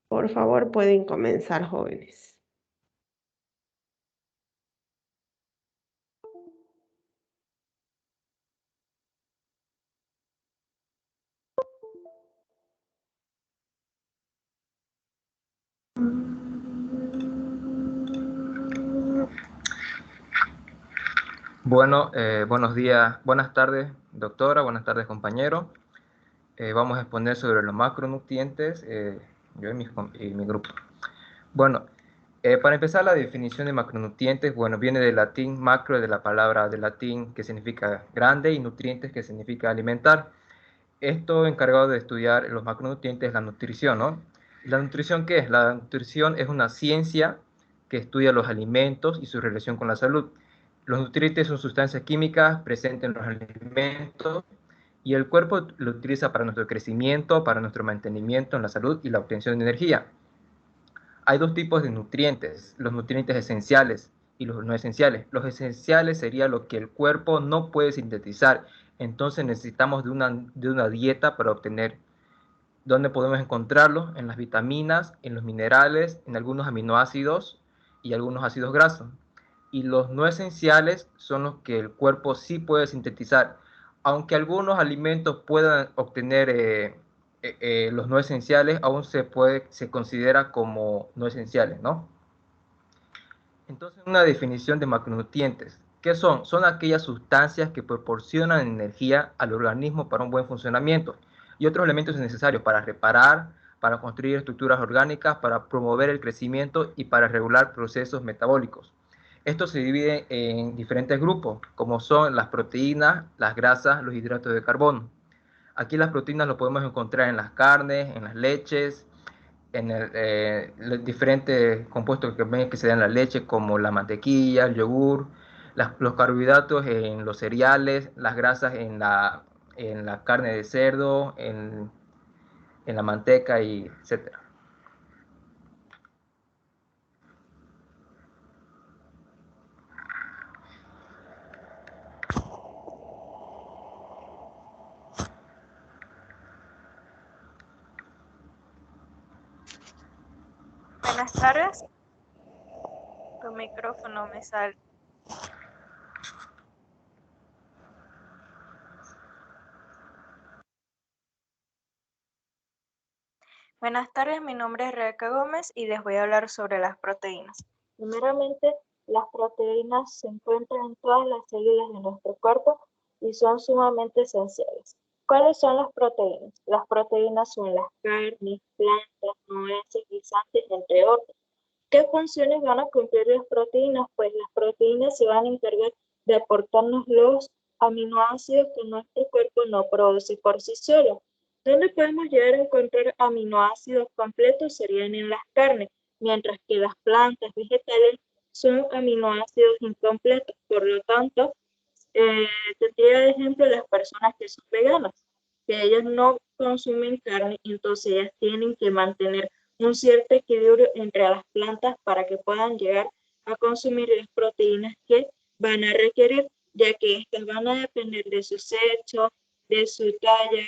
Por favor, pueden comenzar, jóvenes. Bueno, buenos días, buenas tardes, doctora, buenas tardes, compañero. Vamos a exponer sobre los macronutrientes, yo y mi grupo. Bueno, para empezar, la definición de macronutrientes, bueno, viene del latín macro, de la palabra del latín que significa grande, y nutrientes que significa alimentar. Esto encargado de estudiar los macronutrientes es la nutrición, ¿no? ¿La nutrición qué es? La nutrición es una ciencia que estudia los alimentos y su relación con la salud. Los nutrientes son sustancias químicas presentes en los alimentos y el cuerpo lo utiliza para nuestro crecimiento, para nuestro mantenimiento en la salud y la obtención de energía. Hay dos tipos de nutrientes, los nutrientes esenciales y los no esenciales. Los esenciales sería lo que el cuerpo no puede sintetizar, entonces necesitamos de una dieta para obtener. ¿Dónde podemos encontrarlo? En las vitaminas, en los minerales, en algunos aminoácidos y algunos ácidos grasos. Y los no esenciales son los que el cuerpo sí puede sintetizar. Aunque algunos alimentos puedan obtener los no esenciales, aún se considera como no esenciales, ¿no? Entonces, una definición de macronutrientes. ¿Qué son? Son aquellas sustancias que proporcionan energía al organismo para un buen funcionamiento y otros elementos necesarios para reparar, para construir estructuras orgánicas, para promover el crecimiento y para regular procesos metabólicos. Esto se divide en diferentes grupos, como son las proteínas, las grasas, los hidratos de carbono. Aquí las proteínas lo podemos encontrar en las carnes, en las leches, en los diferentes compuestos que se dan en la leche, como la mantequilla, el yogur, los carbohidratos en los cereales, las grasas en la carne de cerdo, en la manteca, y etcétera. Buenas tardes. Tu micrófono me sale. Buenas tardes, mi nombre es Rebeca Gómez y les voy a hablar sobre las proteínas. Primeramente, las proteínas se encuentran en todas las células de nuestro cuerpo y son sumamente esenciales. ¿Cuáles son las proteínas? Las proteínas son las carnes, plantas, nueces, guisantes, entre otros. ¿Qué funciones van a cumplir las proteínas? Pues las proteínas se van a encargar de aportarnos los aminoácidos que nuestro cuerpo no produce por sí solo. ¿Dónde podemos llegar a encontrar aminoácidos completos? Serían en las carnes, mientras que las plantas vegetales son aminoácidos incompletos. Por lo tanto, tendría de ejemplo las personas que son veganas, que ellas no consumen carne, entonces ellas tienen que mantener un cierto equilibrio entre las plantas para que puedan llegar a consumir las proteínas que van a requerir, ya que estas van a depender de su sexo, de su talla,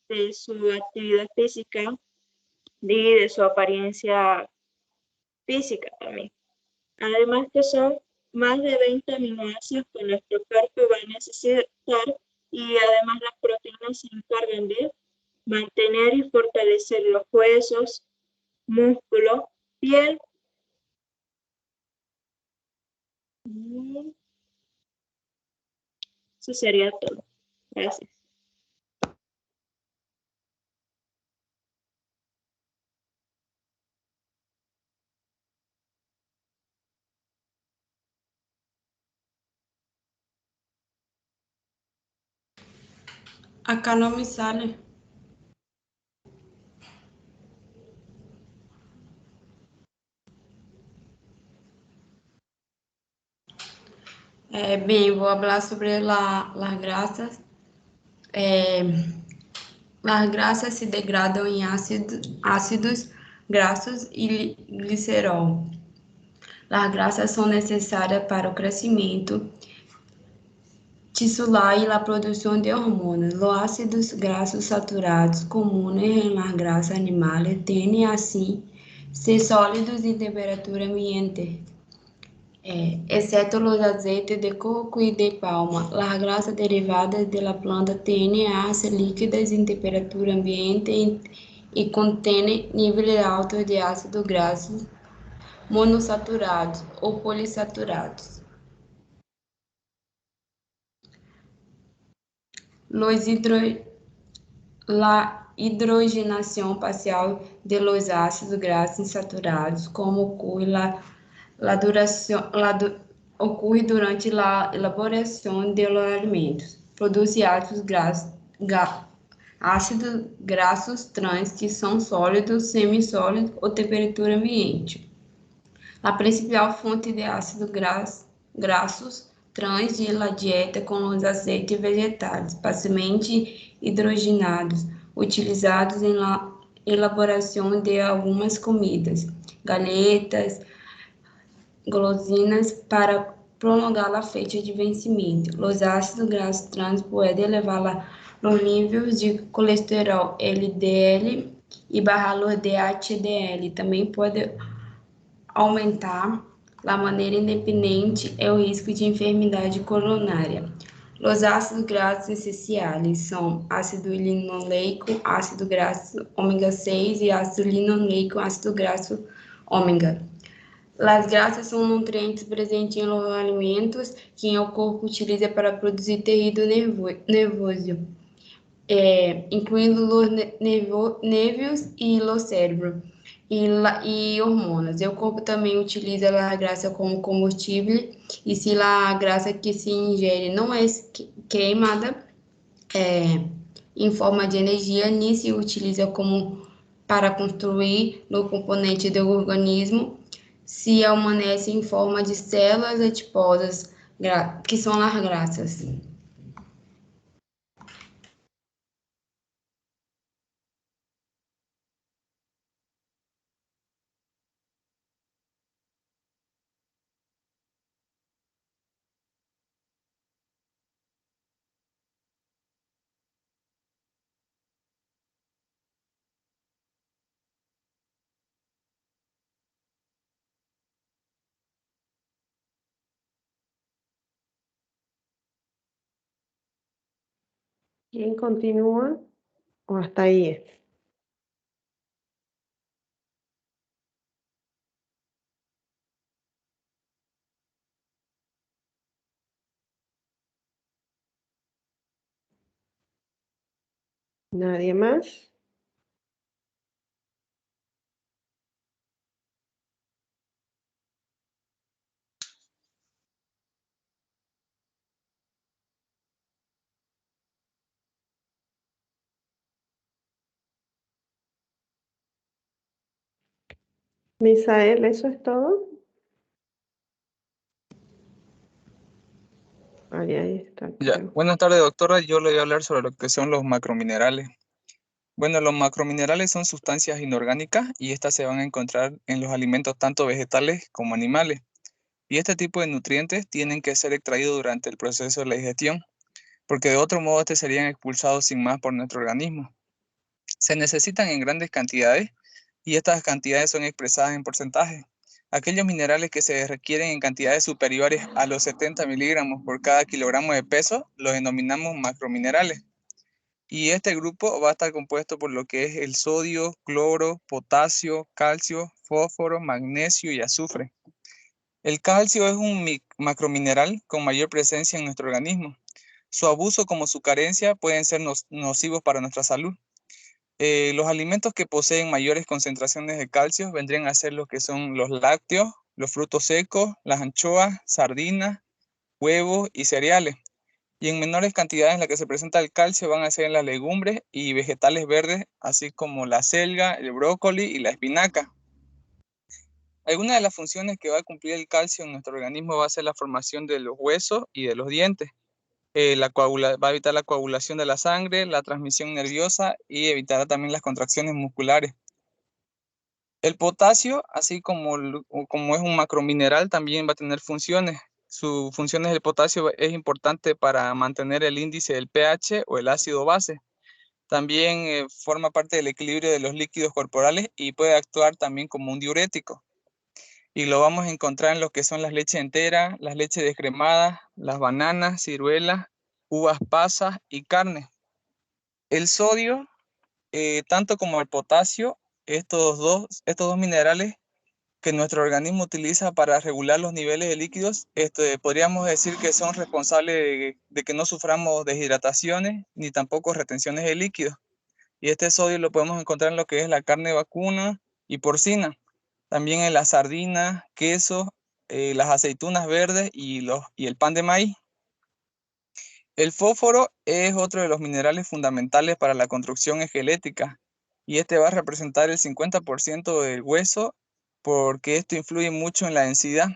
de su actividad física y de su apariencia física también. Además que son más de 20 aminoácidos que nuestro cuerpo va a necesitar y además las proteínas se encargan de mantener y fortalecer los huesos, músculo, piel. Eso sería todo. Gracias. Acá no me sale. Bem, vou falar sobre las grasas. Las grasas se degradam em ácidos graxos e glicerol. Las grasas são necessárias para o crescimento tisular y la producción de hormonas. Los ácidos grasos saturados comunes en las grasas animales tienen así ser sólidos em temperatura ambiente, exceto los aceites de coco y de palma. Las grasas derivadas de la planta tienden a ser líquidas en temperatura ambiente y contienen niveles altos de ácidos grasos monossaturados ou polissaturados. La hidrogenación parcial de los ácidos grasos insaturados, como ocorre durante a elaboração de los alimentos, produz ácidos grasos trans que são sólidos, semissólidos ou temperatura ambiente. A principal fonte de ácidos grasos trans de la dieta com os aceites vegetais, facilmente hidrogenados, utilizados em la elaboração de algumas comidas, galletas, golosinas para prolongar a fecha de vencimento. Os ácidos grasos trans podem elevar os níveis de colesterol LDL e barrar os de HDL. Também pode aumentar de maneira independente o risco de enfermidade coronária. Os ácidos grasos essenciais são ácido linoleico, ácido graxo ômega 6 e ácido linoleico, ácido graxo ômega. As grasas são nutrientes presentes em los alimentos que o corpo utiliza para produzir tecido nervoso, incluindo os nervios e o cérebro. E hormonas. O corpo também utiliza a grasa como combustível e se a grasa que se ingere não é queimada em forma de energia, nem se utiliza como para construir no componente do organismo, se permanece em forma de células adiposas, que são as grasas. ¿Quién continúa o hasta ahí es? ¿Nadie más? Misael, ¿eso es todo? Ahí está. Ya. Buenas tardes, doctora. Yo le voy a hablar sobre lo que son los macrominerales. Bueno, los macrominerales son sustancias inorgánicas y estas se van a encontrar en los alimentos tanto vegetales como animales. Y este tipo de nutrientes tienen que ser extraídos durante el proceso de la digestión, porque de otro modo serían expulsados sin más por nuestro organismo. Se necesitan en grandes cantidades y estas cantidades son expresadas en porcentaje. Aquellos minerales que se requieren en cantidades superiores a los 70 miligramos por cada kilogramo de peso los denominamos macrominerales. Y este grupo va a estar compuesto por lo que es el sodio, cloro, potasio, calcio, fósforo, magnesio y azufre. El calcio es un macromineral con mayor presencia en nuestro organismo. Su abuso como su carencia pueden ser nocivos para nuestra salud. Los alimentos que poseen mayores concentraciones de calcio vendrían a ser los que son los lácteos, los frutos secos, las anchoas, sardinas, huevos y cereales. Y en menores cantidades en las que se presenta el calcio van a ser en las legumbres y vegetales verdes, así como la selga, el brócoli y la espinaca. Algunas de las funciones que va a cumplir el calcio en nuestro organismo va a ser la formación de los huesos y de los dientes. Va a evitar la coagulación de la sangre, la transmisión nerviosa y evitará también las contracciones musculares. El potasio, así como es un macromineral, también va a tener funciones. Sus funciones del potasio es importante para mantener el índice del pH o el ácido base. También forma parte del equilibrio de los líquidos corporales y puede actuar también como un diurético. Y lo vamos a encontrar en lo que son las leches enteras, las leches descremadas, las bananas, ciruelas, uvas pasas y carne. El sodio, tanto como el potasio, estos dos minerales que nuestro organismo utiliza para regular los niveles de líquidos, podríamos decir que son responsables de que no suframos deshidrataciones ni tampoco retenciones de líquidos. Y este sodio lo podemos encontrar en lo que es la carne vacuna y porcina, también en las sardinas, queso, las aceitunas verdes y el pan de maíz. El fósforo es otro de los minerales fundamentales para la construcción esquelética y este va a representar el 50% del hueso porque esto influye mucho en la densidad.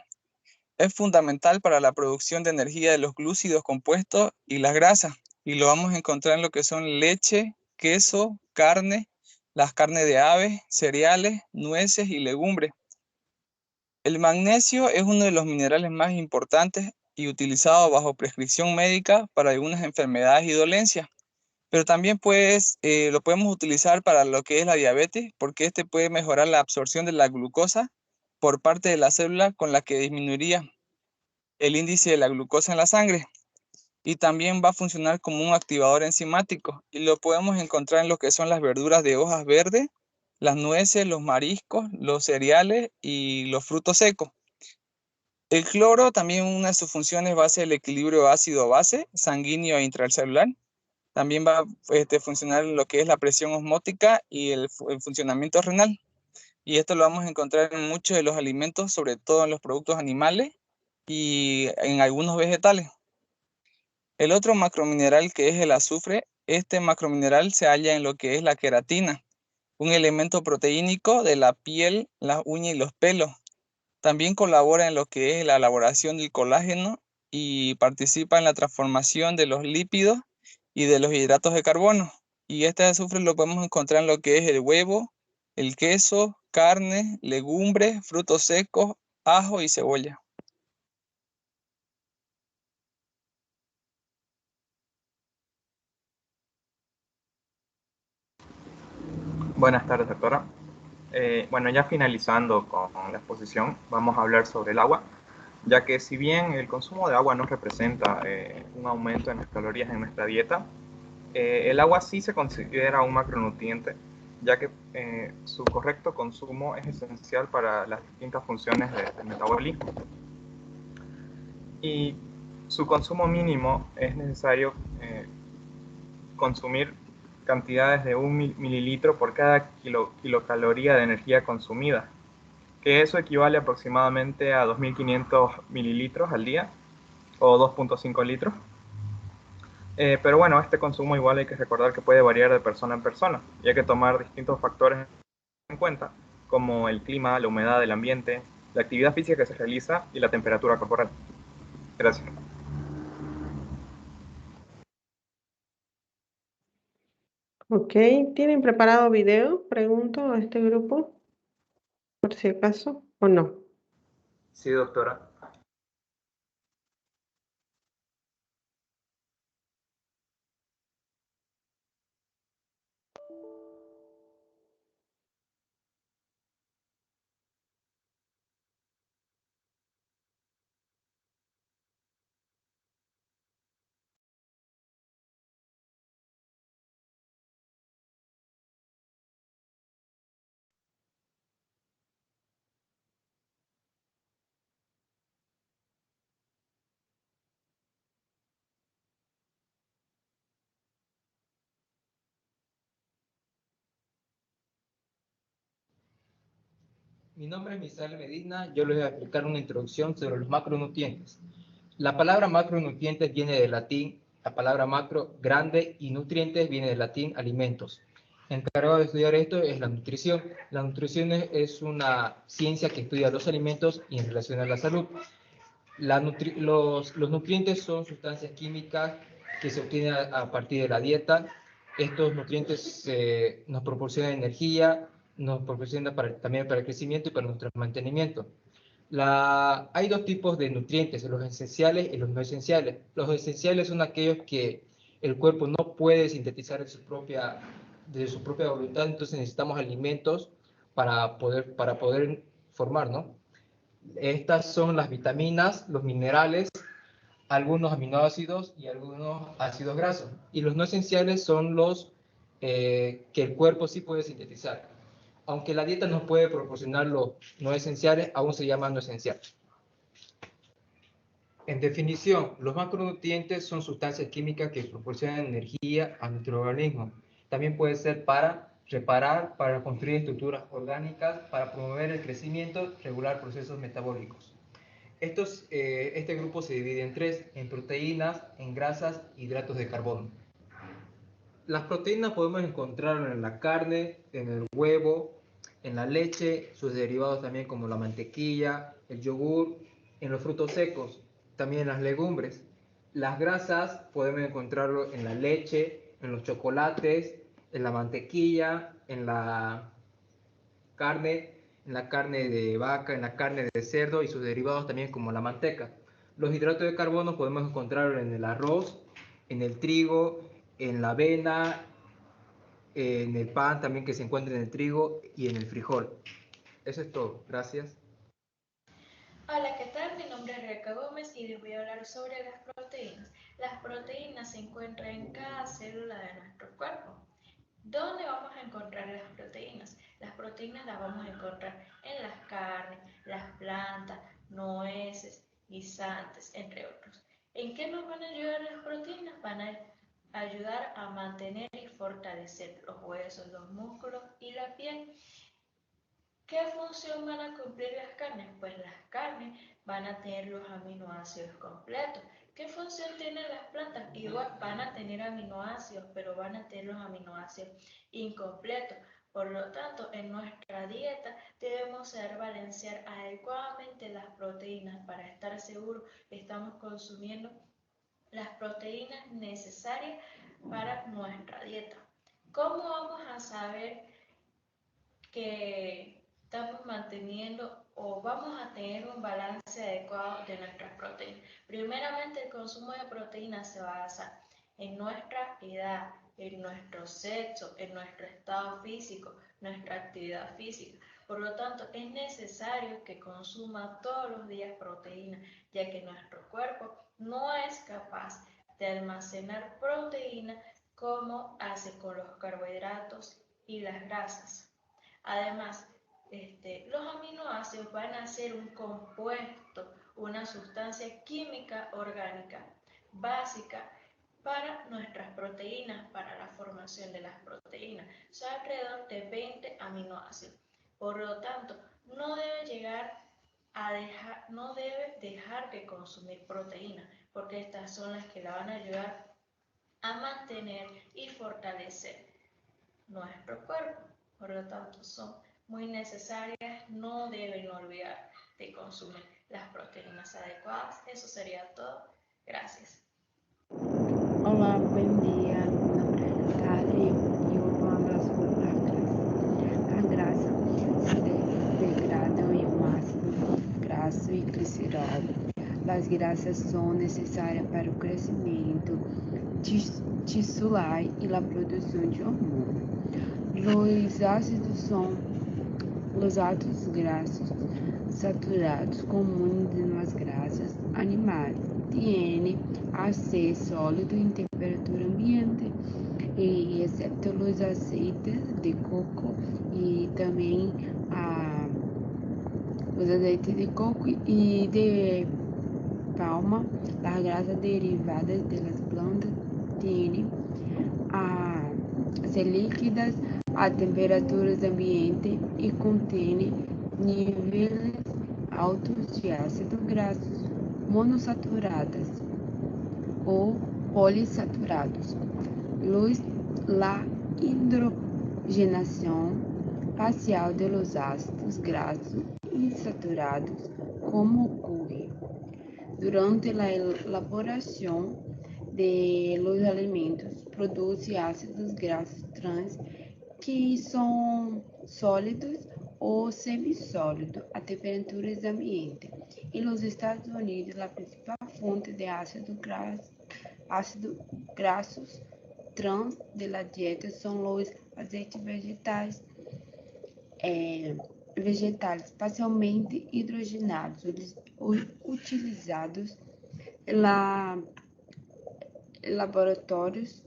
Es fundamental para la producción de energía de los glúcidos compuestos y las grasas y lo vamos a encontrar en lo que son leche, queso, carne, las carnes de aves, cereales, nueces y legumbres. El magnesio es uno de los minerales más importantes y utilizado bajo prescripción médica para algunas enfermedades y dolencias, pero también lo podemos utilizar para lo que es la diabetes, porque este puede mejorar la absorción de la glucosa por parte de la célula, con la que disminuiría el índice de la glucosa en la sangre. Y también va a funcionar como un activador enzimático y lo podemos encontrar en lo que son las verduras de hojas verdes, las nueces, los mariscos, los cereales y los frutos secos. El cloro también una de sus funciones va a ser el equilibrio ácido-base sanguíneo e intracelular. También va a funcionar en lo que es la presión osmótica y el funcionamiento renal. Y esto lo vamos a encontrar en muchos de los alimentos, sobre todo en los productos animales y en algunos vegetales. El otro macromineral, que es el azufre, este macromineral se halla en lo que es la queratina, un elemento proteínico de la piel, las uñas y los pelos. También colabora en lo que es la elaboración del colágeno y participa en la transformación de los lípidos y de los hidratos de carbono. Y este azufre lo podemos encontrar en lo que es el huevo, el queso, carne, legumbres, frutos secos, ajo y cebolla. Buenas tardes, doctora. Bueno, ya finalizando con la exposición, vamos a hablar sobre el agua, ya que si bien el consumo de agua no representa un aumento en las calorías en nuestra dieta, el agua sí se considera un macronutriente, ya que su correcto consumo es esencial para las distintas funciones del metabolismo. Y su consumo mínimo es necesario consumir cantidades de 1 mililitro por cada kilocaloría de energía consumida, que eso equivale aproximadamente a 2.500 mililitros al día o 2.5 litros. Pero bueno, este consumo igual hay que recordar que puede variar de persona en persona y hay que tomar distintos factores en cuenta, como el clima, la humedad del ambiente, la actividad física que se realiza y la temperatura corporal. Gracias. Ok, ¿tienen preparado video? Pregunto a este grupo, por si acaso, o no. Sí, doctora. Mi nombre es Misael Medina, yo les voy a explicar una introducción sobre los macronutrientes. La palabra macronutrientes viene del latín, la palabra macro, grande, y nutrientes viene del latín, alimentos. Encargado de estudiar esto es la nutrición. La nutrición es una ciencia que estudia los alimentos y en relación a la salud. Los nutrientes son sustancias químicas que se obtienen a partir de la dieta. Estos nutrientes nos proporcionan energía, nos proporcionan también para el crecimiento y para nuestro mantenimiento. Hay dos tipos de nutrientes, los esenciales y los no esenciales. Los esenciales son aquellos que el cuerpo no puede sintetizar de su propia voluntad, entonces necesitamos alimentos para poder formar, ¿no? Estas son las vitaminas, los minerales, algunos aminoácidos y algunos ácidos grasos. Y los no esenciales son los que el cuerpo sí puede sintetizar. Aunque la dieta nos puede proporcionar los no esenciales, aún se llaman no esenciales. En definición, los macronutrientes son sustancias químicas que proporcionan energía a nuestro organismo. También puede ser para reparar, para construir estructuras orgánicas, para promover el crecimiento, regular procesos metabólicos. Este grupo se divide en tres, en proteínas, en grasas, hidratos de carbono. Las proteínas podemos encontrarlas en la carne, en el huevo, en la leche, sus derivados también como la mantequilla, el yogur, en los frutos secos, también en las legumbres. Las grasas podemos encontrarlo en la leche, en los chocolates, en la mantequilla, en la carne de vaca, en la carne de cerdo y sus derivados también como la manteca. Los hidratos de carbono podemos encontrarlos en el arroz, en el trigo, en la avena, en el pan también que se encuentra en el trigo y en el frijol. Eso es todo. Gracias. Hola, ¿qué tal? Mi nombre es Rebeca Gómez y les voy a hablar sobre las proteínas. Las proteínas se encuentran en cada célula de nuestro cuerpo. ¿Dónde vamos a encontrar las proteínas? Las proteínas las vamos a encontrar en las carnes, las plantas, nueces, guisantes, entre otros. ¿En qué nos van a ayudar las proteínas? Van a ayudar a mantener y fortalecer los huesos, los músculos y la piel. ¿Qué función van a cumplir las carnes? Pues las carnes van a tener los aminoácidos completos. ¿Qué función tienen las plantas? Igual van a tener aminoácidos, pero van a tener los aminoácidos incompletos. Por lo tanto, en nuestra dieta debemos saber balancear adecuadamente las proteínas para estar seguros que estamos consumiendo las proteínas necesarias para nuestra dieta. ¿Cómo vamos a saber que estamos manteniendo o vamos a tener un balance adecuado de nuestras proteínas? Primeramente, el consumo de proteínas se basa en nuestra edad, en nuestro sexo, en nuestro estado físico, nuestra actividad física. Por lo tanto, es necesario que consuma todos los días proteína, ya que nuestro cuerpo no es capaz de almacenar proteína como hace con los carbohidratos y las grasas. Además, los aminoácidos van a ser un compuesto, una sustancia química orgánica básica para nuestras proteínas, para la formación de las proteínas. Son alrededor de 20 aminoácidos. Por lo tanto, no debe dejar de consumir proteínas, porque estas son las que la van a ayudar a mantener y fortalecer nuestro cuerpo. Por lo tanto, son muy necesarias, no deben olvidar de consumir las proteínas adecuadas. Eso sería todo. Gracias. Olá, bom dia. Meu nome é Natália e eu vou falar sobre a grasa. Se degradam em um ácido graso e glicerol. As grasas são necessárias para o crescimento tisular e a produção de hormônios. Os ácidos grasos saturados comuns nas grasas animais tienen a ser sólido em temperatura ambiente, e excepto os aceites de coco e também os aceites de coco e de palma, as grasas derivadas das plantas tendem a ser líquidas a temperaturas ambiente e contêm níveis altos de ácidos grasos monossaturados ou polissaturados. La hidrogenação parcial de los ácidos grasos insaturados, como ocorre durante a elaboração de los alimentos, produz ácidos grasos trans que são sólidos ou semissólidos a temperaturas ambiente. Em los Estados Unidos, a principal fonte de ácido Ácidos grasos trans de la dieta son los aceites vegetales, parcialmente hidrogenados, utilizados em laboratórios,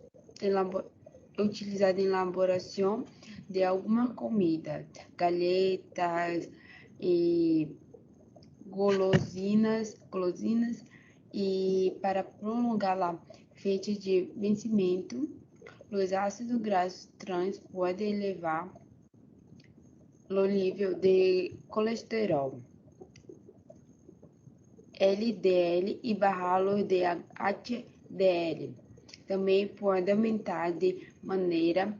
utilizado em elaboração de alguma comida, galletas e golosinas e para prolongar a fecha de vencimento, os ácidos grasos trans podem elevar o nível de colesterol, LDL e barrá-lo de HDL. Também pode aumentar de maneira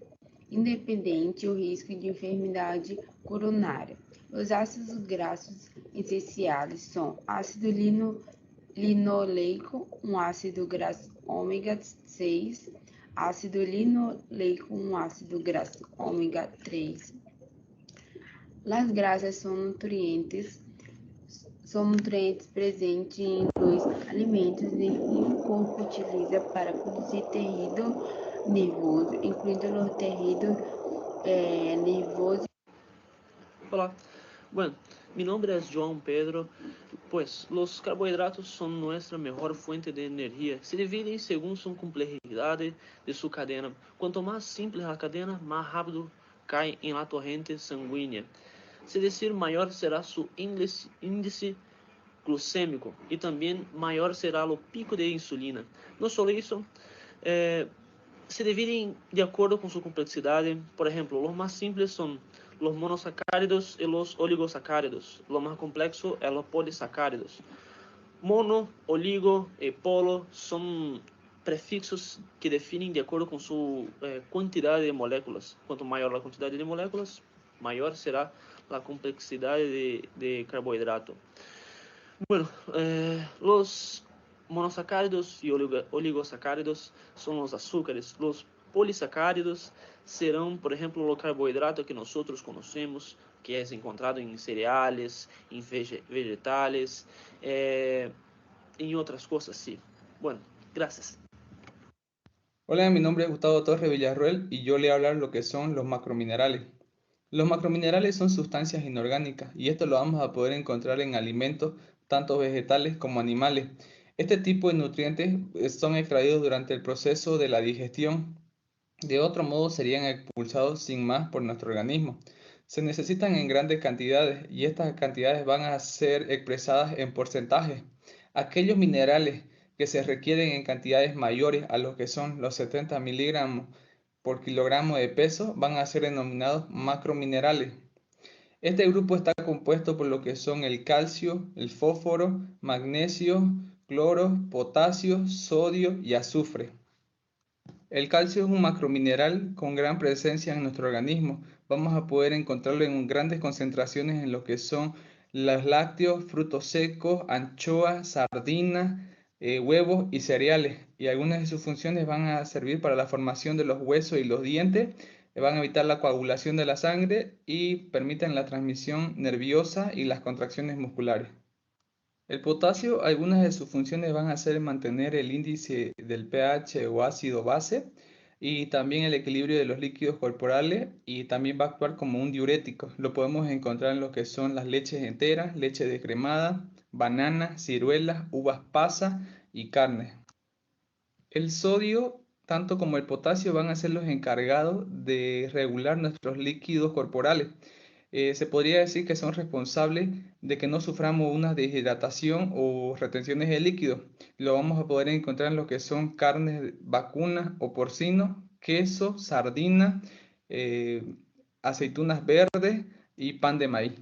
independente o risco de enfermidade coronária. Os ácidos graxos essenciais são ácido linoleico, um ácido graxo ômega 6, ácido linoleico, um ácido graxo ômega 3. As graxas são nutrientes presentes em os alimentos e o corpo utiliza para produzir tecido nervoso, incluindo o tecido nervoso. Hola, bueno, mi nombre es João Pedro. Pues los carbohidratos son nuestra mejor fuente de energía. Se dividen según su complejidad de su cadena. Cuanto más simple la cadena, más rápido cae en la corriente sanguínea. Es decir, mayor será su índice glucémico y también mayor será el pico de insulina. No solo eso, se dividen de acuerdo con su complejidad. Por ejemplo, los más simples son los monosacáridos y los oligosacáridos. Lo más complejo es los polisacáridos. Mono, oligo y polo son prefixos que definen de acuerdo con su cantidad de moléculas. Cuanto mayor la cantidad de moléculas, mayor será la complejidad de carbohidrato. Bueno, los monosacáridos y oligosacáridos son los azúcares. Los polisacáridos serão, por ejemplo, o carbohidrato que nós conhecemos, que é encontrado em cereais, em vegetales, em outras coisas, sim. Bueno, gracias. Hola, mi nombre es Gustavo Torres Villarroel y yo le voy a hablar lo que son los macrominerales. Los macrominerales son sustancias inorgánicas y esto lo vamos a poder encontrar en alimentos tanto vegetales como animales. Este tipo de nutrientes son extraídos durante el proceso de la digestión. De otro modo serían expulsados sin más por nuestro organismo. Se necesitan en grandes cantidades y estas cantidades van a ser expresadas en porcentajes. Aquellos minerales que se requieren en cantidades mayores a lo que son los 70 miligramos por kilogramo de peso van a ser denominados macrominerales. Este grupo está compuesto por lo que son el calcio, el fósforo, magnesio, cloro, potasio, sodio y azufre. El calcio es un macromineral con gran presencia en nuestro organismo. Vamos a poder encontrarlo en grandes concentraciones en lo que son los lácteos, frutos secos, anchoas, sardinas, huevos y cereales. Y algunas de sus funciones van a servir para la formación de los huesos y los dientes, van a evitar la coagulación de la sangre y permiten la transmisión nerviosa y las contracciones musculares. El potasio, algunas de sus funciones van a ser mantener el índice del pH o ácido base y también el equilibrio de los líquidos corporales y también va a actuar como un diurético. Lo podemos encontrar en lo que son las leches enteras, leche descremada, bananas, ciruelas, uvas pasas y carne. El sodio, tanto como el potasio, van a ser los encargados de regular nuestros líquidos corporales. Se podría decir que son responsables de que no suframos una deshidratación o retenciones de líquido. Lo vamos a poder encontrar en lo que son carnes vacunas o porcinos, queso, sardina, aceitunas verdes y pan de maíz.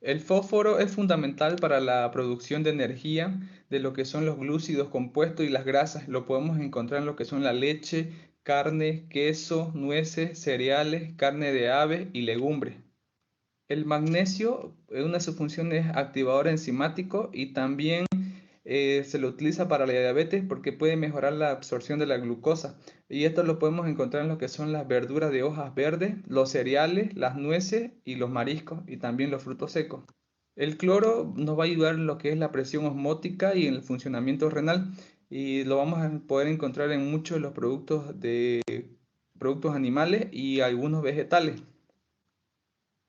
El fósforo es fundamental para la producción de energía de lo que son los glúcidos compuestos y las grasas. Lo podemos encontrar en lo que son la leche, carne, queso, nueces, cereales, carne de ave y legumbres. El magnesio, una de sus funciones es activador enzimático y también se lo utiliza para la diabetes porque puede mejorar la absorción de la glucosa. Y esto lo podemos encontrar en lo que son las verduras de hojas verdes, los cereales, las nueces y los mariscos y también los frutos secos. El cloro nos va a ayudar en lo que es la presión osmótica y en el funcionamiento renal. y lo vamos a poder encontrar en muchos de los productos animales y algunos vegetales.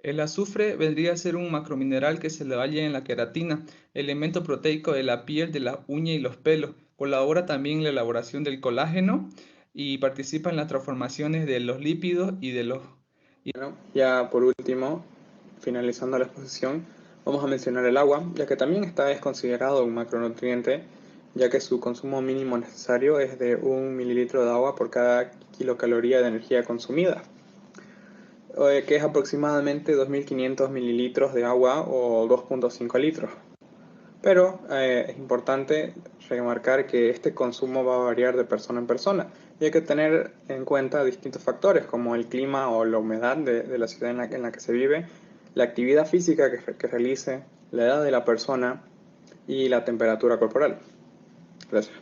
El azufre vendría a ser un macromineral que se le halla en la queratina, elemento proteico de la piel, de la uña y los pelos. Colabora también en la elaboración del colágeno y participa en las transformaciones de los lípidos y de los... Bueno, ya por último, finalizando la exposición, vamos a mencionar el agua, ya que también es considerado un macronutriente, ya que su consumo mínimo necesario es de 1 mililitro de agua por cada kilocaloría de energía consumida, que es aproximadamente 2.500 mililitros de agua o 2.5 litros. Pero es importante remarcar que este consumo va a variar de persona en persona y hay que tener en cuenta distintos factores como el clima o la humedad de la ciudad en la que se vive, la actividad física que realice, la edad de la persona y la temperatura corporal. Gracias.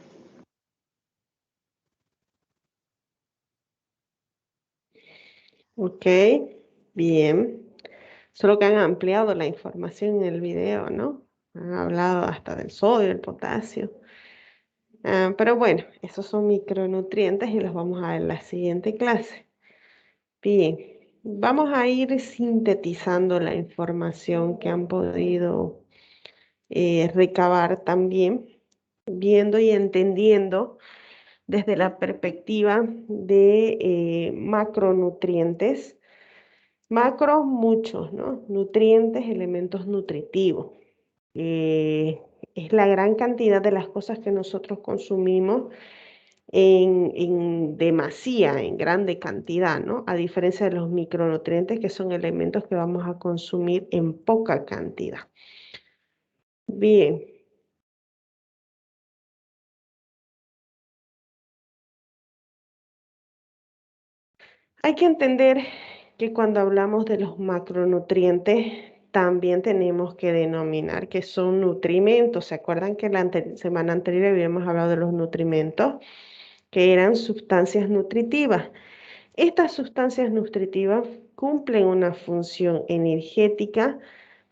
Ok, bien. Solo que han ampliado la información en el video, ¿no? Han hablado hasta del sodio, del potasio. Pero bueno, esos son micronutrientes y los vamos a ver en la siguiente clase. Bien, vamos a ir sintetizando la información que han podido recabar también, viendo y entendiendo desde la perspectiva de macronutrientes. Macros, muchos, ¿no? Nutrientes, elementos nutritivos. Es la gran cantidad de las cosas que nosotros consumimos en demasía, en grande cantidad, ¿no? A diferencia de los micronutrientes, que son elementos que vamos a consumir en poca cantidad. Bien. Hay que entender que cuando hablamos de los macronutrientes, también tenemos que denominar que son nutrimentos. ¿Se acuerdan que la semana anterior habíamos hablado de los nutrimentos, que eran sustancias nutritivas? Estas sustancias nutritivas cumplen una función energética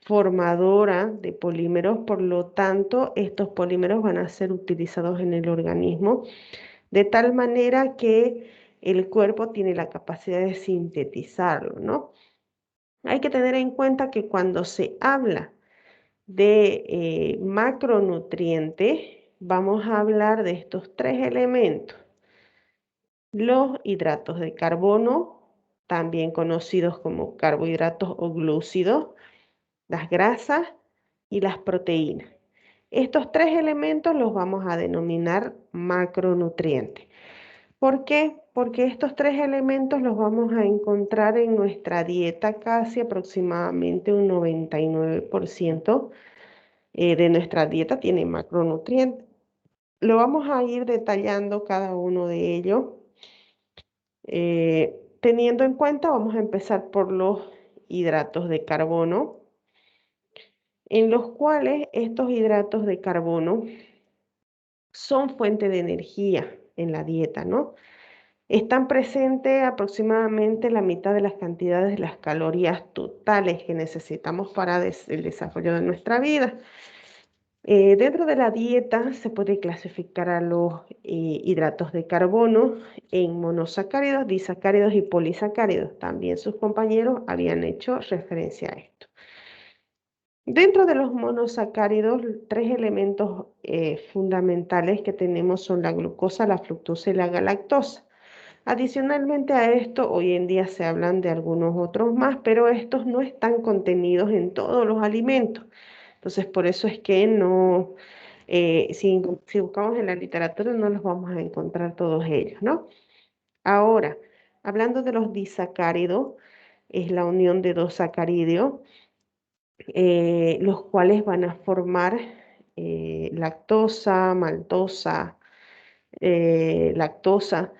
formadora de polímeros, por lo tanto, estos polímeros van a ser utilizados en el organismo de tal manera que el cuerpo tiene la capacidad de sintetizarlo, ¿no? Hay que tener en cuenta que cuando se habla de macronutrientes, vamos a hablar de estos tres elementos. Los hidratos de carbono, también conocidos como carbohidratos o glúcidos, las grasas y las proteínas. Estos tres elementos los vamos a denominar macronutrientes. ¿Por qué? Porque estos tres elementos los vamos a encontrar en nuestra dieta, casi aproximadamente un 99% de nuestra dieta tiene macronutrientes. Lo vamos a ir detallando cada uno de ellos. Teniendo en cuenta, vamos a empezar por los hidratos de carbono, en los cuales estos hidratos de carbono son fuente de energía en la dieta, ¿no? Están presentes aproximadamente la mitad de las cantidades de las calorías totales que necesitamos para el desarrollo de nuestra vida. Dentro de la dieta se puede clasificar a los hidratos de carbono en monosacáridos, disacáridos y polisacáridos. También sus compañeros habían hecho referencia a esto. Dentro de los monosacáridos, tres elementos fundamentales que tenemos son la glucosa, la fructosa y la galactosa. Adicionalmente a esto, hoy en día se hablan de algunos otros más, pero estos no están contenidos en todos los alimentos. Entonces, por eso es que no, si buscamos en la literatura, no los vamos a encontrar todos ellos, ¿no? Ahora, hablando de los disacáridos, es la unión de dos sacáridos, los cuales van a formar lactosa, maltosa, lactosa,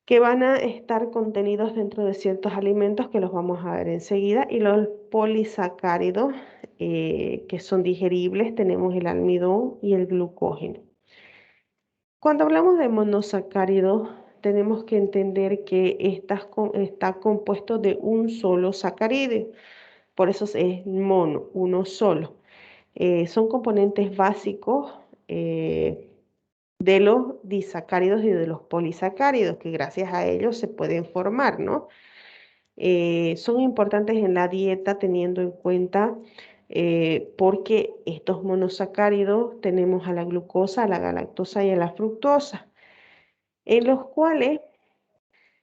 que van a estar contenidos dentro de ciertos alimentos que los vamos a ver enseguida, y los polisacáridos que son digeribles, tenemos el almidón y el glucógeno. Cuando hablamos de monosacáridos, tenemos que entender que está compuesto de un solo sacárido, por eso es mono, uno solo. Son componentes básicos de los disacáridos y de los polisacáridos, que gracias a ellos se pueden formar, ¿no? Son importantes en la dieta teniendo en cuenta porque estos monosacáridos tenemos a la glucosa, a la galactosa y a la fructosa, en los cuales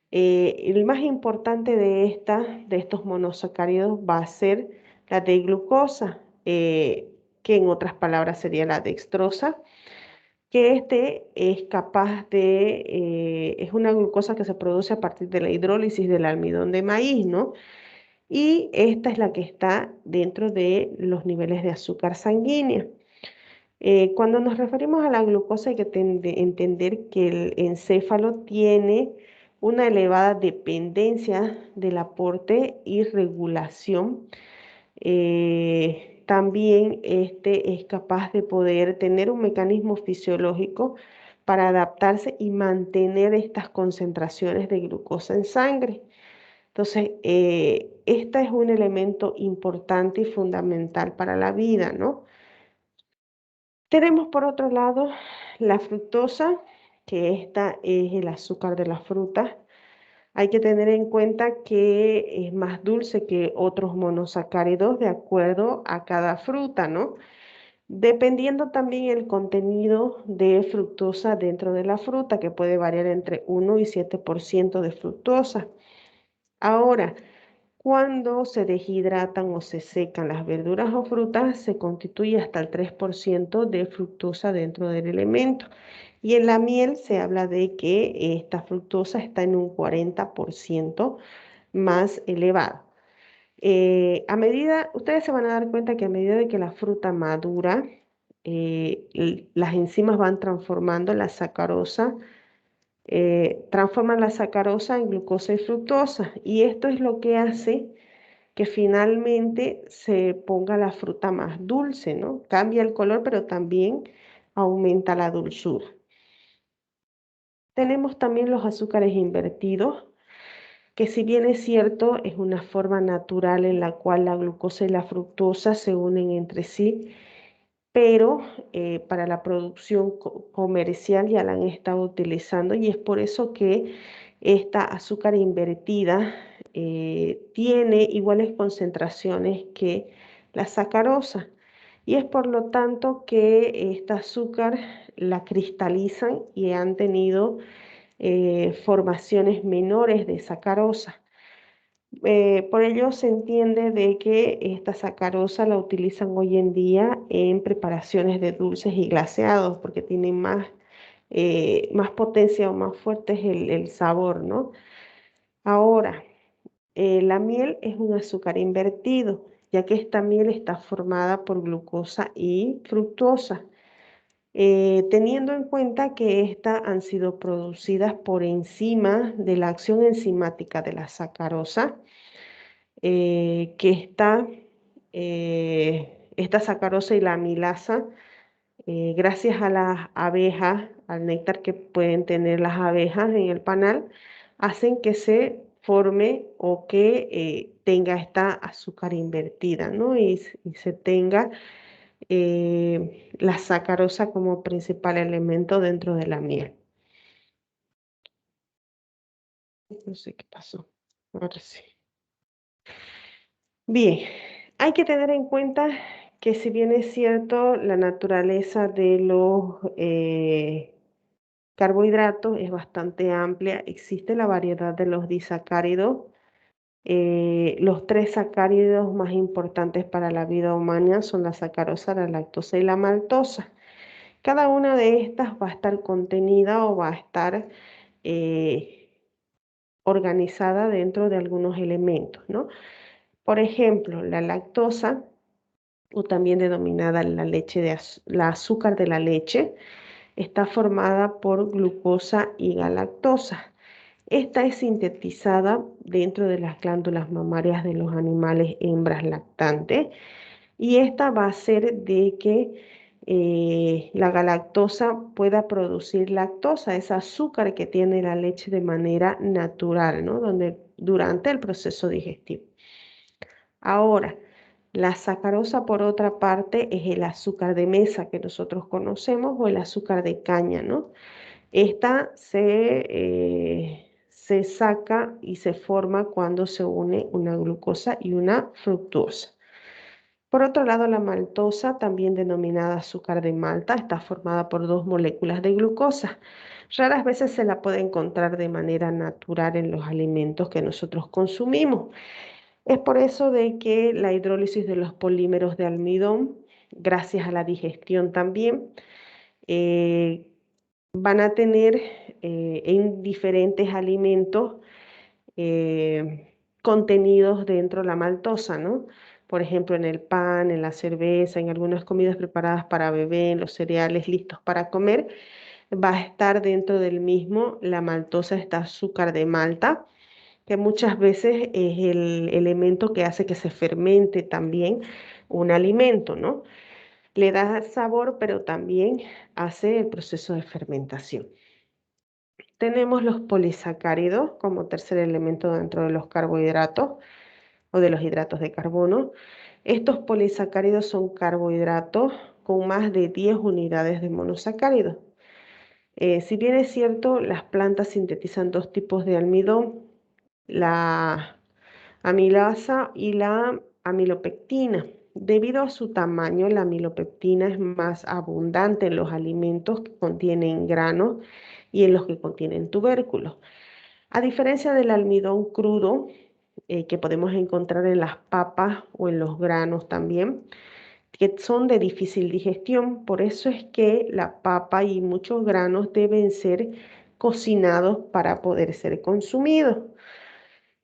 el más importante de estos monosacáridos va a ser la D-glucosa, que en otras palabras sería la dextrosa, que es capaz es una glucosa que se produce a partir de la hidrólisis del almidón de maíz, ¿no? Y esta es la que está dentro de los niveles de azúcar sanguínea. Cuando nos referimos a la glucosa hay que entender que el encéfalo tiene una elevada dependencia del aporte y regulación. También es capaz de poder tener un mecanismo fisiológico para adaptarse y mantener estas concentraciones de glucosa en sangre. Entonces, este es un elemento importante y fundamental para la vida, ¿no? Tenemos por otro lado la fructosa, que esta es el azúcar de las frutas. Hay que tener en cuenta que es más dulce que otros monosacáridos de acuerdo a cada fruta, ¿no? Dependiendo también el contenido de fructosa dentro de la fruta, que puede variar entre 1 y 7% de fructosa. Ahora, cuando se deshidratan o se secan las verduras o frutas, se constituye hasta el 3% de fructosa dentro del elemento. Y en la miel se habla de que esta fructosa está en un 40% más elevado. Ustedes se van a dar cuenta que a medida de que la fruta madura, las enzimas van transformando la sacarosa, transforman la sacarosa en glucosa y fructosa. Y esto es lo que hace que finalmente se ponga la fruta más dulce, ¿no? Cambia el color, pero también aumenta la dulzura. Tenemos también los azúcares invertidos, que si bien es cierto, es una forma natural en la cual la glucosa y la fructosa se unen entre sí, pero para la producción comercial ya la han estado utilizando y es por eso que esta azúcar invertida tiene iguales concentraciones que la sacarosa y es por lo tanto que esta azúcar la cristalizan y han tenido formaciones menores de sacarosa. Por ello se entiende de que esta sacarosa la utilizan hoy en día en preparaciones de dulces y glaseados porque tienen más potencia o más fuerte es el sabor, ¿no? Ahora, la miel es un azúcar invertido, ya que esta miel está formada por glucosa y fructosa. Teniendo en cuenta que estas han sido producidas por encima de la acción enzimática de la sacarosa, que esta sacarosa y la amilasa, gracias a las abejas, al néctar que pueden tener las abejas en el panal, hacen que se forme o que tenga esta azúcar invertida, ¿no? Y se tenga la sacarosa como principal elemento dentro de la miel. No sé qué pasó. Ahora sí. Bien, hay que tener en cuenta que si bien es cierto, la naturaleza de los carbohidratos es bastante amplia, existe la variedad de los disacáridos. Los 3 sacáridos más importantes para la vida humana son la sacarosa, la lactosa y la maltosa. Cada una de estas va a estar contenida o va a estar organizada dentro de algunos elementos, ¿no? Por ejemplo, la lactosa, o también denominada la azúcar de la leche, está formada por glucosa y galactosa. Esta es sintetizada dentro de las glándulas mamarias de los animales hembras lactantes y esta va a hacer de que la galactosa pueda producir lactosa, ese azúcar que tiene la leche de manera natural, ¿no? Durante el proceso digestivo. Ahora, La sacarosa, por otra parte, es el azúcar de mesa que nosotros conocemos o el azúcar de caña, ¿no? Esta se saca y se forma cuando se une una glucosa y una fructosa. Por otro lado, la maltosa, también denominada azúcar de malta, está formada por dos moléculas de glucosa. Raras veces se la puede encontrar de manera natural en los alimentos que nosotros consumimos. Es por eso de que la hidrólisis de los polímeros de almidón, gracias a la digestión también, van a tener en diferentes alimentos contenidos dentro de la maltosa, ¿no? Por ejemplo, en el pan, en la cerveza, en algunas comidas preparadas para bebé, en los cereales listos para comer, va a estar dentro del mismo la maltosa, este azúcar de malta, que muchas veces es el elemento que hace que se fermente también un alimento, ¿no? Le da sabor, pero también hace el proceso de fermentación. Tenemos los polisacáridos como tercer elemento dentro de los carbohidratos o de los hidratos de carbono. Estos polisacáridos son carbohidratos con más de 10 unidades de monosacáridos. Si bien es cierto, las plantas sintetizan dos tipos de almidón, la amilasa y la amilopectina. Debido a su tamaño, la amilopectina es más abundante en los alimentos que contienen granos y en los que contienen tubérculos. A diferencia del almidón crudo, que podemos encontrar en las papas o en los granos también, que son de difícil digestión. Por eso es que la papa y muchos granos deben ser cocinados para poder ser consumidos.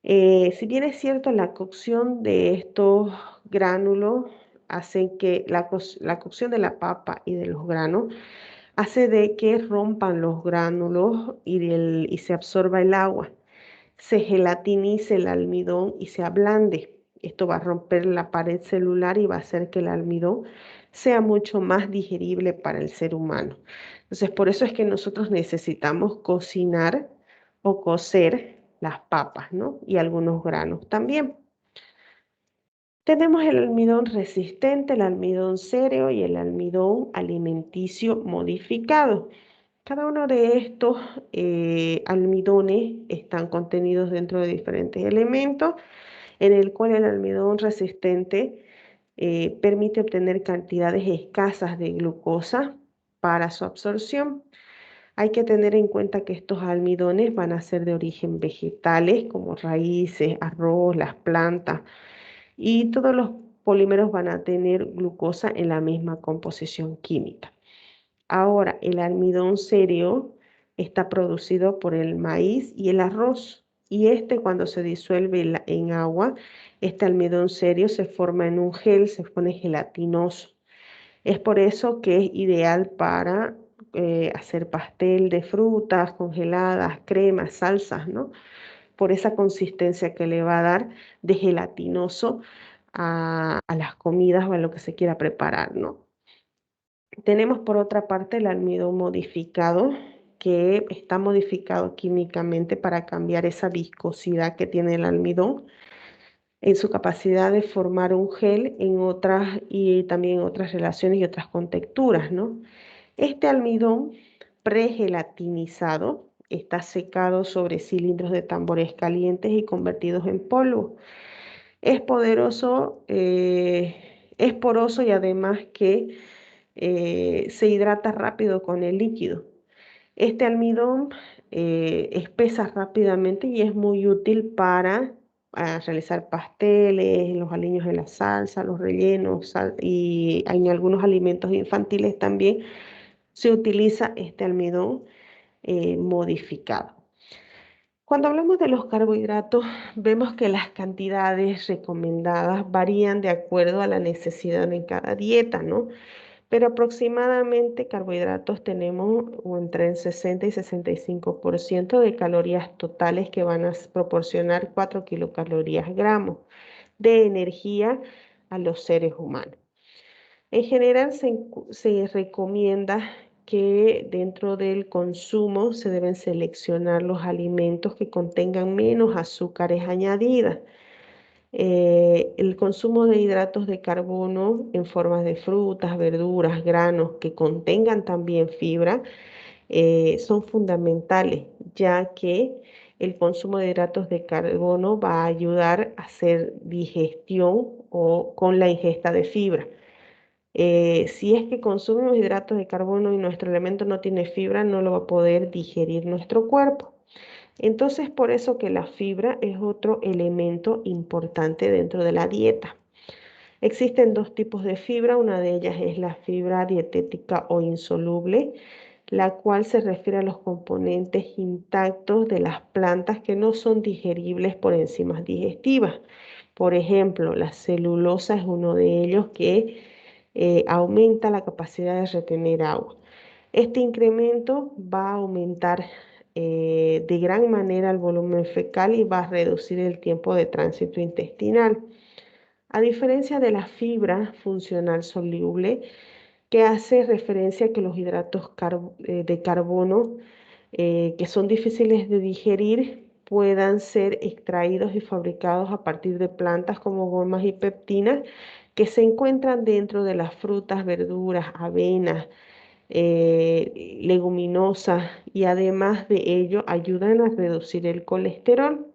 Si bien es cierto, la cocción de estos gránulos hace que la cocción de la papa y de los granos hace de que rompan los gránulos y se absorba el agua, se gelatinice el almidón y se ablande. Esto va a romper la pared celular y va a hacer que el almidón sea mucho más digerible para el ser humano. Entonces, por eso es que nosotros necesitamos cocinar o cocer las papas, ¿no? Y algunos granos también. Tenemos el almidón resistente, el almidón séreo y el almidón alimenticio modificado. Cada uno de estos almidones están contenidos dentro de diferentes elementos, en el cual el almidón resistente permite obtener cantidades escasas de glucosa para su absorción. Hay que tener en cuenta que estos almidones van a ser de origen vegetales, como raíces, arroz, las plantas, y todos los polímeros van a tener glucosa en la misma composición química. Ahora, el almidón serio está producido por el maíz y el arroz, y cuando se disuelve en agua, este almidón serio se forma en un gel, se pone gelatinoso. Es por eso que es ideal para hacer pastel de frutas congeladas, cremas, salsas, ¿no? Por esa consistencia que le va a dar de gelatinoso a las comidas o a lo que se quiera preparar, ¿no? Tenemos por otra parte el almidón modificado, que está modificado químicamente para cambiar esa viscosidad que tiene el almidón en su capacidad de formar un gel en otras y también en otras relaciones y otras contexturas, ¿no? Este almidón pregelatinizado está secado sobre cilindros de tambores calientes y convertidos en polvo. Es poderoso, es poroso y además que se hidrata rápido con el líquido. Este almidón espesa rápidamente y es muy útil para realizar pasteles, los aliños en la salsa, los rellenos y en algunos alimentos infantiles también se utiliza este almidón modificado. Cuando hablamos de los carbohidratos, vemos que las cantidades recomendadas varían de acuerdo a la necesidad en cada dieta, ¿no? Pero aproximadamente carbohidratos tenemos entre el 60 y 65% de calorías totales que van a proporcionar 4 kilocalorías gramos de energía a los seres humanos. En general se recomienda que dentro del consumo se deben seleccionar los alimentos que contengan menos azúcares añadidas. El consumo de hidratos de carbono en formas de frutas, verduras, granos que contengan también fibra son fundamentales, ya que el consumo de hidratos de carbono va a ayudar a hacer digestión o con la ingesta de fibra. Si es que consumimos hidratos de carbono y nuestro alimento no tiene fibra, no lo va a poder digerir nuestro cuerpo. Entonces, por eso que la fibra es otro elemento importante dentro de la dieta. Existen dos tipos de fibra, una de ellas es la fibra dietética o insoluble, la cual se refiere a los componentes intactos de las plantas que no son digeribles por enzimas digestivas. Por ejemplo, la celulosa es uno de ellos que aumenta la capacidad de retener agua. Este incremento va a aumentar de gran manera el volumen fecal y va a reducir el tiempo de tránsito intestinal. A diferencia de la fibra funcional soluble, que hace referencia a que los hidratos de carbono que son difíciles de digerir puedan ser extraídos y fabricados a partir de plantas como gomas y peptinas que se encuentran dentro de las frutas, verduras, avenas, leguminosas y además de ello ayudan a reducir el colesterol.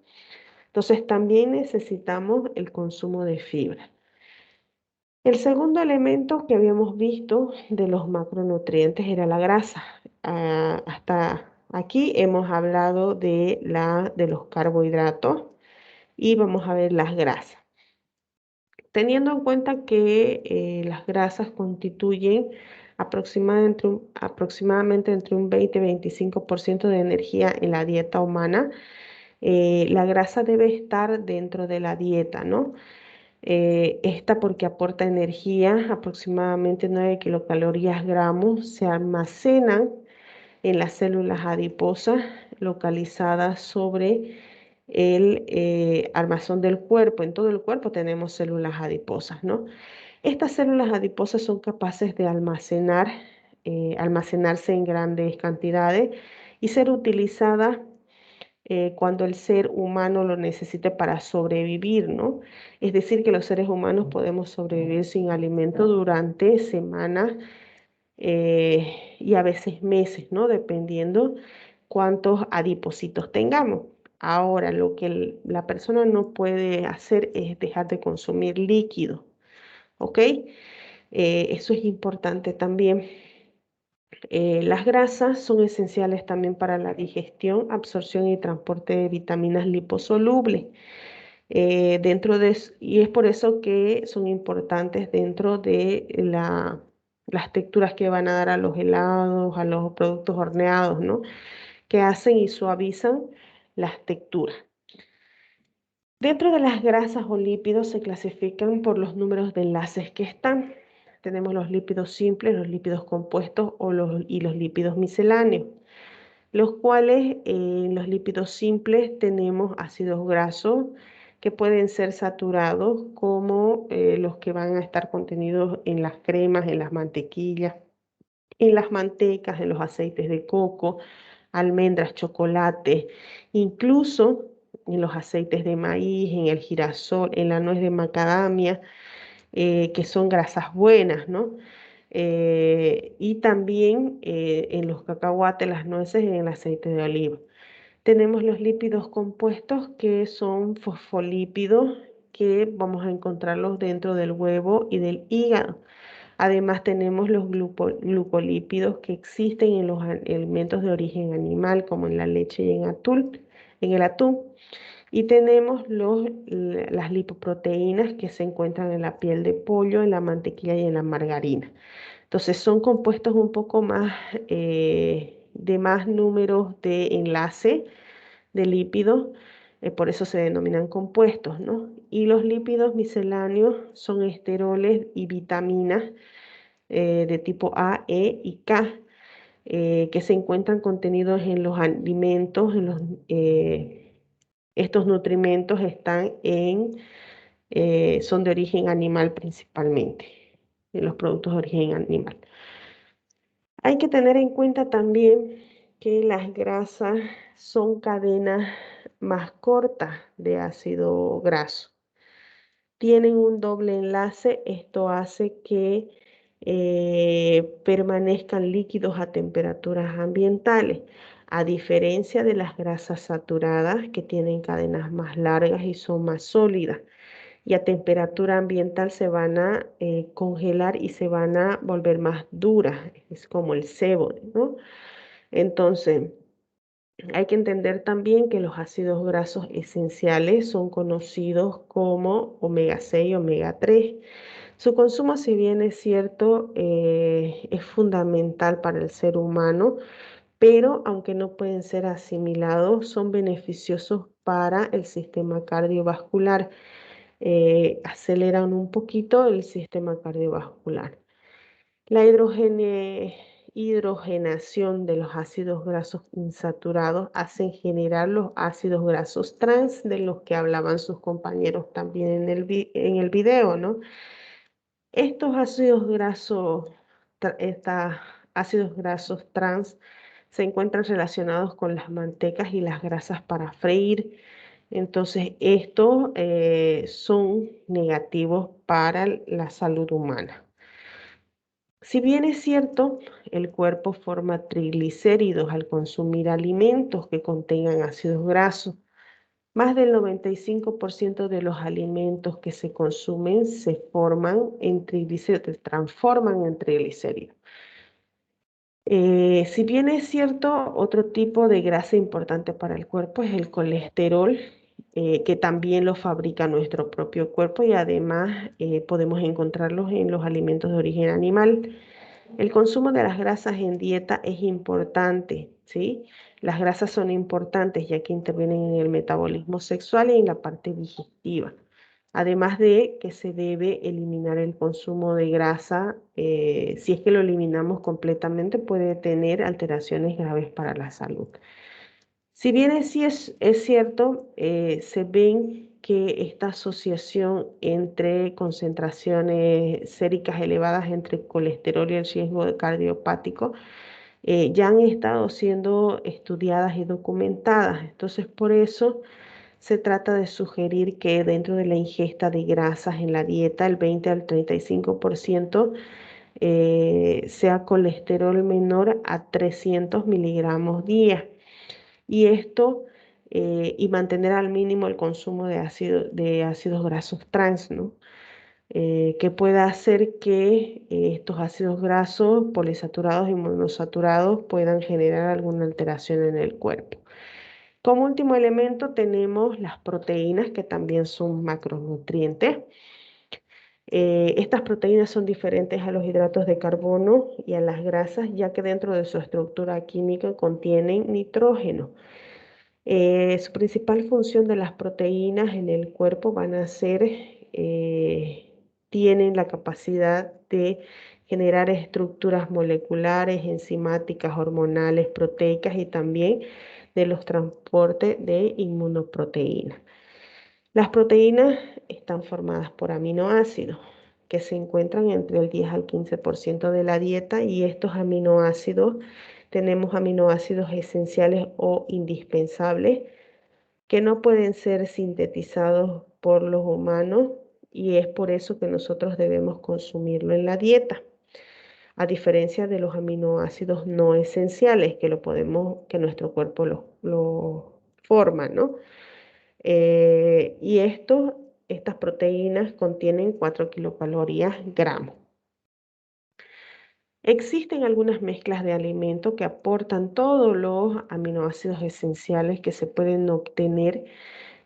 Entonces también necesitamos el consumo de fibra. El segundo elemento que habíamos visto de los macronutrientes era la grasa. Hasta aquí hemos hablado de los carbohidratos y vamos a ver las grasas. Teniendo en cuenta que las grasas constituyen aproximadamente entre un 20 y 25% de energía en la dieta humana, la grasa debe estar dentro de la dieta, ¿no? Esta porque aporta energía, aproximadamente 9 kilocalorías gramos, se almacenan en las células adiposas localizadas sobre el armazón del cuerpo. En todo el cuerpo tenemos células adiposas, ¿no? Estas células adiposas son capaces de almacenarse en grandes cantidades y ser utilizadas cuando el ser humano lo necesite para sobrevivir, ¿no? Es decir, que los seres humanos podemos sobrevivir sin alimento durante semanas y a veces meses, ¿no? Dependiendo cuántos adipocitos tengamos. Ahora, lo que la persona no puede hacer es dejar de consumir líquido, ¿ok? Eso es importante también. Las grasas son esenciales también para la digestión, absorción y transporte de vitaminas liposolubles. Y es por eso que son importantes dentro de las texturas que van a dar a los helados, a los productos horneados, ¿no? Que hacen y suavizan las texturas. Dentro de las grasas o lípidos se clasifican por los números de enlaces que están. Tenemos los lípidos simples, los lípidos compuestos y los lípidos misceláneos, los cuales en los lípidos simples tenemos ácidos grasos que pueden ser saturados como los que van a estar contenidos en las cremas, en las mantequillas, en las mantecas, en los aceites de coco, almendras, chocolate, incluso en los aceites de maíz, en el girasol, en la nuez de macadamia, que son grasas buenas, ¿no? Y también en los cacahuates, las nueces y en el aceite de oliva. Tenemos los lípidos compuestos que son fosfolípidos que vamos a encontrarlos dentro del huevo y del hígado. Además tenemos los glucolípidos que existen en los alimentos de origen animal como en la leche y en el atún. Y tenemos las lipoproteínas que se encuentran en la piel de pollo, en la mantequilla y en la margarina. Entonces son compuestos un poco más de más números de enlace de lípidos, por eso se denominan compuestos, ¿no? Y los lípidos misceláneos son esteroles y vitaminas de tipo A, E y K, que se encuentran contenidos en los alimentos, estos nutrimentos son de origen animal principalmente, en los productos de origen animal. Hay que tener en cuenta también que las grasas son cadenas más cortas de ácido graso. tienen un doble enlace. Esto hace que permanezcan líquidos a temperaturas ambientales, a diferencia de las grasas saturadas que tienen cadenas más largas y son más sólidas. Y a temperatura ambiental se van a congelar y se van a volver más duras. Es como el sebo, ¿no? Entonces, hay que entender también que los ácidos grasos esenciales son conocidos como omega 6 y omega 3. Su consumo, si bien es cierto, es fundamental para el ser humano, pero aunque no pueden ser asimilados, son beneficiosos para el sistema cardiovascular. Aceleran un poquito el sistema cardiovascular. La hidrogenación de los ácidos grasos insaturados hacen generar los ácidos grasos trans, de los que hablaban sus compañeros también en el video, ¿no? Estos ácidos grasos, ácidos grasos trans se encuentran relacionados con las mantecas y las grasas para freír. Entonces, estos son negativos para la salud humana. Si bien es cierto, el cuerpo forma triglicéridos al consumir alimentos que contengan ácidos grasos. Más del 95% de los alimentos que se consumen se forman en triglicéridos, se transforman en triglicéridos. Si bien es cierto, otro tipo de grasa importante para el cuerpo es el colesterol, que también lo fabrica nuestro propio cuerpo y además podemos encontrarlos en los alimentos de origen animal. El consumo de las grasas en dieta es importante, ¿sí? Las grasas son importantes ya que intervienen en el metabolismo sexual y en la parte digestiva. Además de que se debe eliminar el consumo de grasa, si es que lo eliminamos completamente, puede tener alteraciones graves para la salud. Si bien sí es cierto, se ven que esta asociación entre concentraciones séricas elevadas entre colesterol y el riesgo cardiopático ya han estado siendo estudiadas y documentadas. Entonces, por eso se trata de sugerir que dentro de la ingesta de grasas en la dieta, el 20 al 35% sea colesterol menor a 300 miligramos día. Y esto, y mantener al mínimo el consumo de ácidos grasos trans, ¿no? Que pueda hacer que estos ácidos grasos polisaturados y monosaturados puedan generar alguna alteración en el cuerpo. Como último elemento tenemos las proteínas, que también son macronutrientes. Estas proteínas son diferentes a los hidratos de carbono y a las grasas, ya que dentro de su estructura química contienen nitrógeno. Su principal función de las proteínas en el cuerpo van a ser, tienen la capacidad de generar estructuras moleculares, enzimáticas, hormonales, proteicas y también de los transportes de inmunoproteínas. Las proteínas están formadas por aminoácidos que se encuentran entre el 10 al 15% de la dieta, y estos aminoácidos, tenemos aminoácidos esenciales o indispensables que no pueden ser sintetizados por los humanos, y es por eso que nosotros debemos consumirlo en la dieta, a diferencia de los aminoácidos no esenciales que nuestro cuerpo lo forma, ¿no? Y estas proteínas contienen 4 kilocalorías gramo. Existen algunas mezclas de alimentos que aportan todos los aminoácidos esenciales que se pueden obtener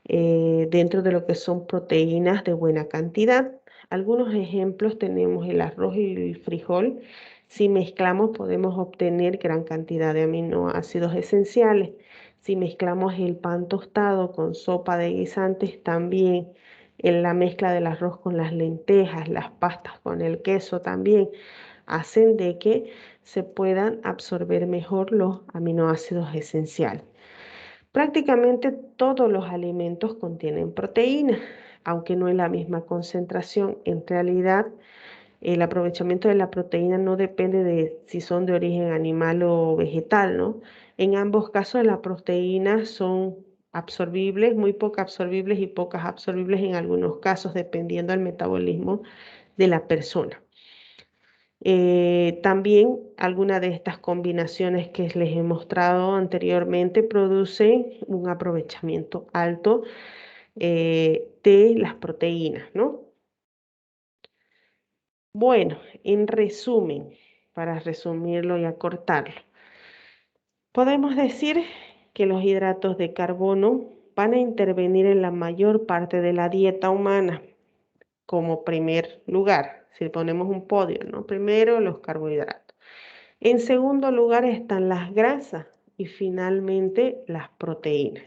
dentro de lo que son proteínas de buena cantidad. Algunos ejemplos tenemos el arroz y el frijol. Si mezclamos podemos obtener gran cantidad de aminoácidos esenciales. Si mezclamos el pan tostado con sopa de guisantes, también en la mezcla del arroz con las lentejas, las pastas con el queso también hacen de que se puedan absorber mejor los aminoácidos esenciales. Prácticamente todos los alimentos contienen proteínas, aunque no en la misma concentración. En realidad, el aprovechamiento de la proteína no depende de si son de origen animal o vegetal, ¿no? En ambos casos, las proteínas son absorbibles, muy poco absorbibles y pocas absorbibles en algunos casos, dependiendo del metabolismo de la persona. También alguna de estas combinaciones que les he mostrado anteriormente producen un aprovechamiento alto de las proteínas, ¿no? Bueno, en resumen, para resumirlo y acortarlo, podemos decir que los hidratos de carbono van a intervenir en la mayor parte de la dieta humana como primer lugar. Si ponemos un podio, ¿no? Primero los carbohidratos. En segundo lugar están las grasas y finalmente las proteínas.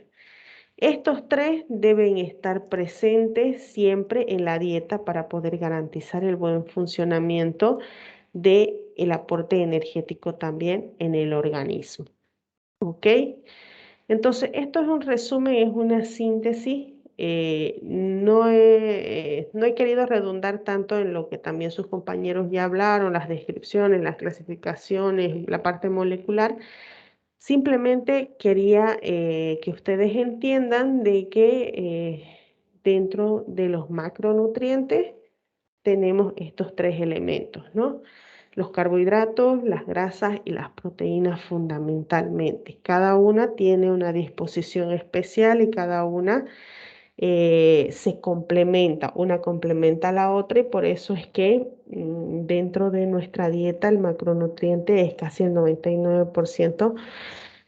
Estos tres deben estar presentes siempre en la dieta para poder garantizar el buen funcionamiento del aporte energético también en el organismo. ¿Ok? Entonces, esto es un resumen, es una síntesis. No he querido redundar tanto en lo que también sus compañeros ya hablaron, las descripciones, las clasificaciones, la parte molecular. Simplemente quería que ustedes entiendan de que dentro de los macronutrientes tenemos estos tres elementos, ¿no? Los carbohidratos, las grasas y las proteínas fundamentalmente. Cada una tiene una disposición especial y cada una se complementa, una complementa a la otra y por eso es que dentro de nuestra dieta el macronutriente es casi el 99%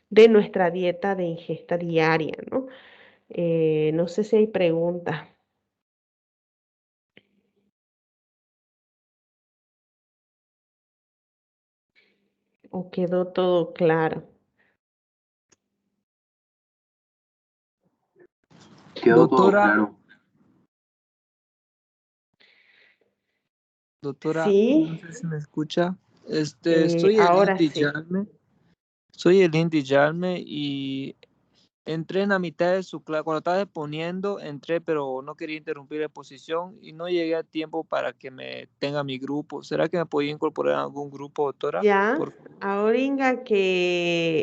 de nuestra dieta de ingesta diaria, ¿no? No sé si hay preguntas. ¿O quedó todo claro? Quedó todo claro. Doctora, Sí, no sé si me escucha. Soy el ahora Inti sí. Yalme. Soy el Inti Yalme y entré en la mitad de su clase. Cuando estaba exponiendo, entré, pero no quería interrumpir la exposición y no llegué a tiempo para que me tenga mi grupo. ¿Será que me podía incorporar a algún grupo, doctora? Ya, Por ahora que